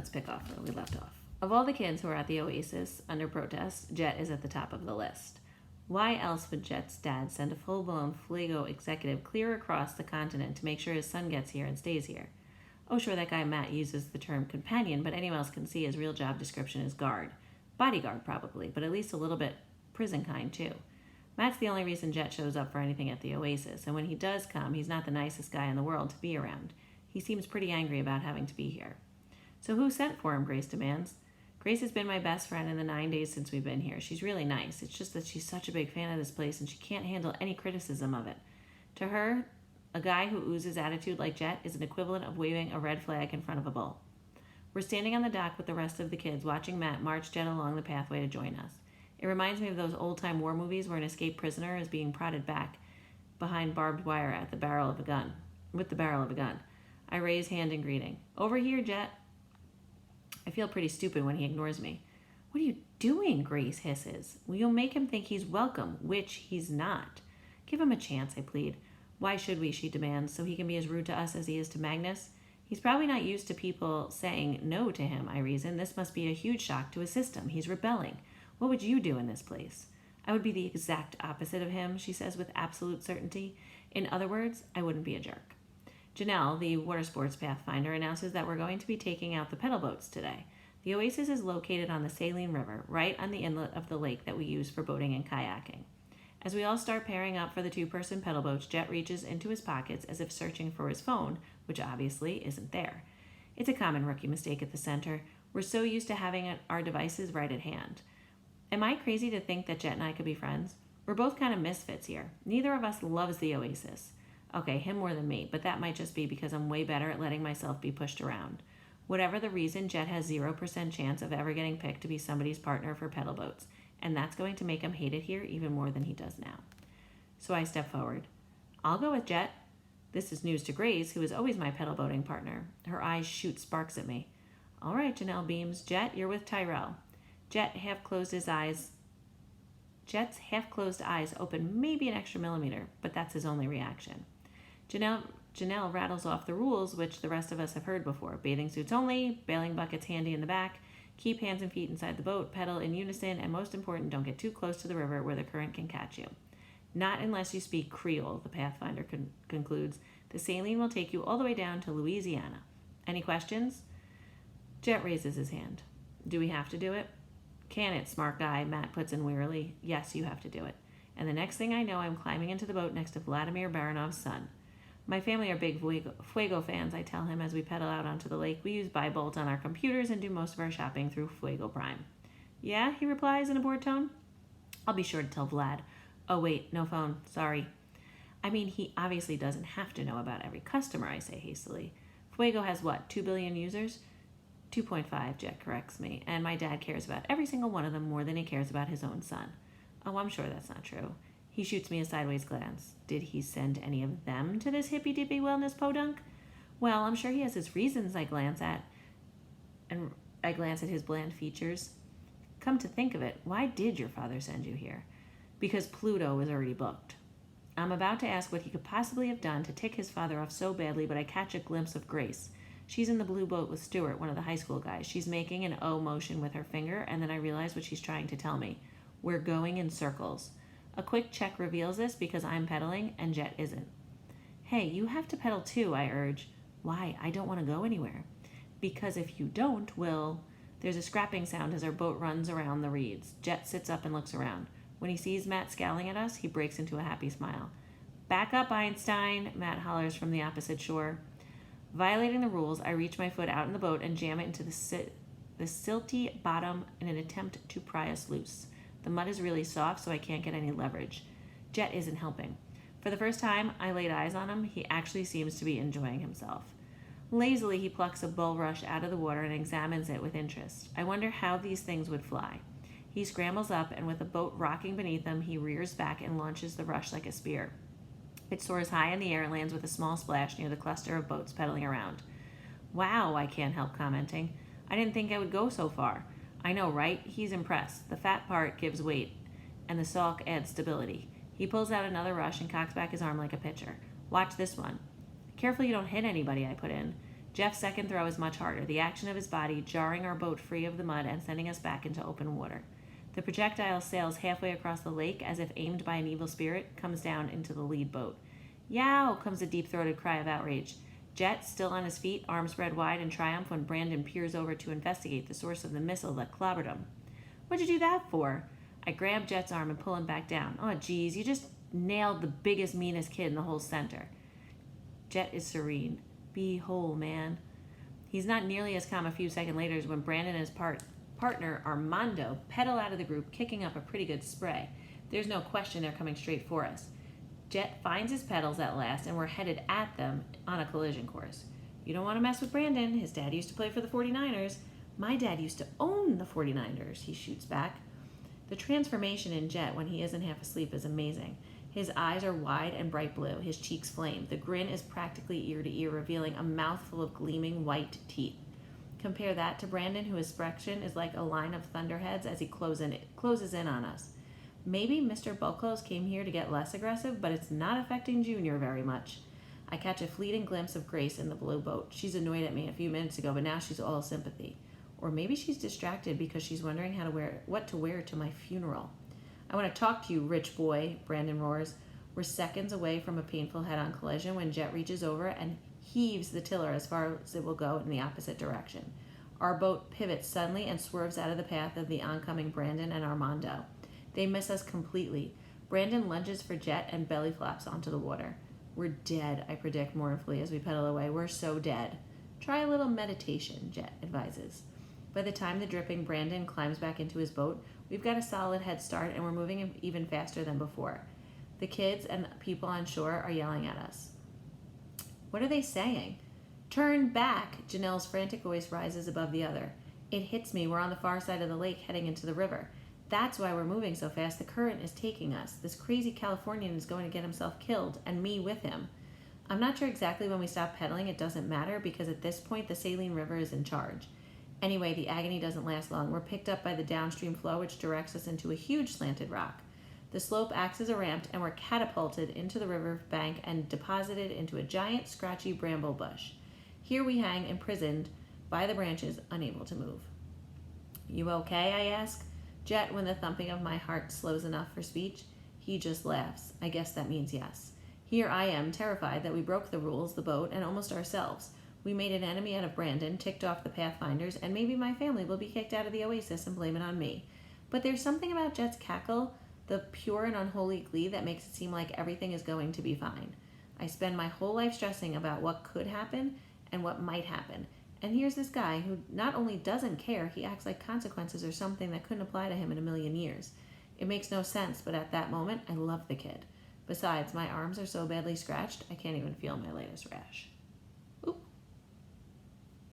let's pick off where we left off. Of all the kids who are at the Oasis under protest, Jet is at the top of the list. Why else would Jet's dad send a full-blown Fuego executive clear across the continent to make sure his son gets here and stays here? Oh, sure, that guy Matt uses the term companion, but anyone else can see his real job description is guard. Bodyguard, probably, but at least a little bit prison kind, too. Matt's the only reason Jet shows up for anything at the Oasis, and when he does come, he's not the nicest guy in the world to be around. He seems pretty angry about having to be here. So who sent for him, Grace demands. Grace has been my best friend in the 9 days since we've been here. She's really nice. It's just that she's such a big fan of this place and she can't handle any criticism of it. To her, a guy who oozes attitude like Jet is an equivalent of waving a red flag in front of a bull. We're standing on the dock with the rest of the kids, watching Matt march Jet along the pathway to join us. It reminds me of those old-time war movies where an escaped prisoner is being prodded back behind barbed wire at the barrel of a gun. With the barrel of a gun. I raise hand in greeting. Over here, Jet. I feel pretty stupid when he ignores me. What are you doing? Grace hisses. Well, you'll make him think he's welcome, which he's not. Give him a chance, I plead. Why should we, she demands, so he can be as rude to us as he is to Magnus? He's probably not used to people saying no to him, I reason. This must be a huge shock to his system. He's rebelling. What would you do in this place? I would be the exact opposite of him, she says with absolute certainty. In other words, I wouldn't be a jerk. Janelle, the water sports pathfinder, announces that we're going to be taking out the pedal boats today. The Oasis is located on the Saline River, right on the inlet of the lake that we use for boating and kayaking. As we all start pairing up for the two-person pedal boats, Jet reaches into his pockets as if searching for his phone, which obviously isn't there. It's a common rookie mistake at the center. We're so used to having our devices right at hand. Am I crazy to think that Jet and I could be friends? We're both kind of misfits here. Neither of us loves the Oasis. Okay, him more than me, but that might just be because I'm way better at letting myself be pushed around. Whatever the reason, Jet has 0% chance of ever getting picked to be somebody's partner for pedal boats, and that's going to make him hate it here even more than he does now. So I step forward. I'll go with Jet. This is news to Grace, who is always my pedal boating partner. Her eyes shoot sparks at me. All right, Janelle beams. Jet, you're with Tyrell. Jet's half-closed eyes open maybe an extra millimeter, but that's his only reaction. Janelle rattles off the rules, which the rest of us have heard before. Bathing suits only, bailing buckets handy in the back, keep hands and feet inside the boat, pedal in unison, and most important, don't get too close to the river where the current can catch you. Not unless you speak Creole, the Pathfinder concludes. The saline will take you all the way down to Louisiana. Any questions? Jet raises his hand. Do we have to do it? Can it, smart guy, Matt puts in wearily. Yes, you have to do it. And the next thing I know, I'm climbing into the boat next to Vladimir Baranov's son. My family are big Fuego fans, I tell him as we pedal out onto the lake. We use BuyBolt on our computers and do most of our shopping through Fuego Prime. Yeah, he replies in a bored tone. I'll be sure to tell Vlad. Oh, wait, no phone. Sorry. I mean, he obviously doesn't have to know about every customer, I say hastily. Fuego has what, 2 billion users? 2.5, Jet corrects me, and my dad cares about every single one of them more than he cares about his own son. Oh, I'm sure that's not true. He shoots me a sideways glance. Did he send any of them to this hippy-dippy wellness podunk? Well, I'm sure he has his reasons, I glance at his bland features. Come to think of it, why did your father send you here? Because Pluto was already booked. I'm about to ask what he could possibly have done to tick his father off so badly, but I catch a glimpse of Grace. She's in the blue boat with Stuart, one of the high school guys. She's making an O motion with her finger, and then I realize what she's trying to tell me. We're going in circles. A quick check reveals this because I'm pedaling and Jet isn't. Hey, you have to pedal too, I urge. Why? I don't want to go anywhere. Because if you don't, There's a scrapping sound as our boat runs around the reeds. Jet sits up and looks around. When he sees Matt scowling at us, he breaks into a happy smile. Back up, Einstein, Matt hollers from the opposite shore. Violating the rules, I reach my foot out in the boat and jam it into the silty bottom in an attempt to pry us loose. The mud is really soft, so I can't get any leverage. Jet isn't helping. For the first time I laid eyes on him, he actually seems to be enjoying himself. Lazily, he plucks a bulrush out of the water and examines it with interest. I wonder how these things would fly. He scrambles up, and with the boat rocking beneath him, he rears back and launches the rush like a spear. It soars high in the air and lands with a small splash near the cluster of boats pedaling around. Wow, I can't help commenting. I didn't think I would go so far. I know, right? He's impressed. The fat part gives weight, and the sulk adds stability. He pulls out another rush and cocks back his arm like a pitcher. Watch this one. Careful you don't hit anybody, I put in. Jeff's second throw is much harder, the action of his body jarring our boat free of the mud and sending us back into open water. The projectile sails halfway across the lake as if aimed by an evil spirit, comes down into the lead boat. Yow! Comes a deep-throated cry of outrage. Jet, still on his feet, arms spread wide in triumph when Brandon peers over to investigate the source of the missile that clobbered him. What'd you do that for? I grab Jet's arm and pull him back down. Oh, geez, you just nailed the biggest, meanest kid in the whole center. Jet is serene. Be whole, man. He's not nearly as calm a few seconds later when Brandon and his partner, Armando, pedal out of the group, kicking up a pretty good spray. There's no question they're coming straight for us. Jet finds his pedals at last, and we're headed at them on a collision course. You don't want to mess with Brandon. His dad used to play for the 49ers. My dad used to own the 49ers, he shoots back. The transformation in Jet when he isn't half asleep is amazing. His eyes are wide and bright blue. His cheeks flame. The grin is practically ear to ear, revealing a mouthful of gleaming white teeth. Compare that to Brandon, whose expression is like a line of thunderheads as he closes in on us. Maybe Mr. Bulkos came here to get less aggressive, but it's not affecting Junior very much. I catch a fleeting glimpse of Grace in the blue boat. She's annoyed at me a few minutes ago, but now she's all sympathy. Or maybe she's distracted because she's wondering what to wear to my funeral. I want to talk to you, rich boy, Brandon roars. We're seconds away from a painful head-on collision when Jet reaches over and heaves the tiller as far as it will go in the opposite direction. Our boat pivots suddenly and swerves out of the path of the oncoming Brandon and Armando. They miss us completely. Brandon lunges for Jet and belly flops onto the water. We're dead, I predict mournfully as we pedal away. We're so dead. Try a little meditation, Jet advises. By the time the dripping Brandon climbs back into his boat, we've got a solid head start and we're moving even faster than before. The kids and people on shore are yelling at us. What are they saying? Turn back! Janelle's frantic voice rises above the other. It hits me. We're on the far side of the lake heading into the river. That's why we're moving so fast. The current is taking us. This crazy Californian is going to get himself killed, and me with him. I'm not sure exactly when we stop pedaling. It doesn't matter because at this point the saline river is in charge. Anyway, the agony doesn't last long. We're picked up by the downstream flow, which directs us into a huge slanted rock. The slope acts as a ramp, and we're catapulted into the river bank and deposited into a giant, scratchy bramble bush. Here we hang, imprisoned by the branches, unable to move. You okay? I ask. Jet, when the thumping of my heart slows enough for speech, he just laughs. I guess that means yes. Here I am, terrified that we broke the rules, the boat, and almost ourselves. We made an enemy out of Brandon, ticked off the Pathfinders, and maybe my family will be kicked out of the Oasis and blame it on me. But there's something about Jet's cackle, the pure and unholy glee, that makes it seem like everything is going to be fine. I spend my whole life stressing about what could happen and what might happen. And here's this guy who not only doesn't care, he acts like consequences are something that couldn't apply to him in a million years. It makes no sense, but at that moment, I love the kid. Besides, my arms are so badly scratched, I can't even feel my latest rash. Oop.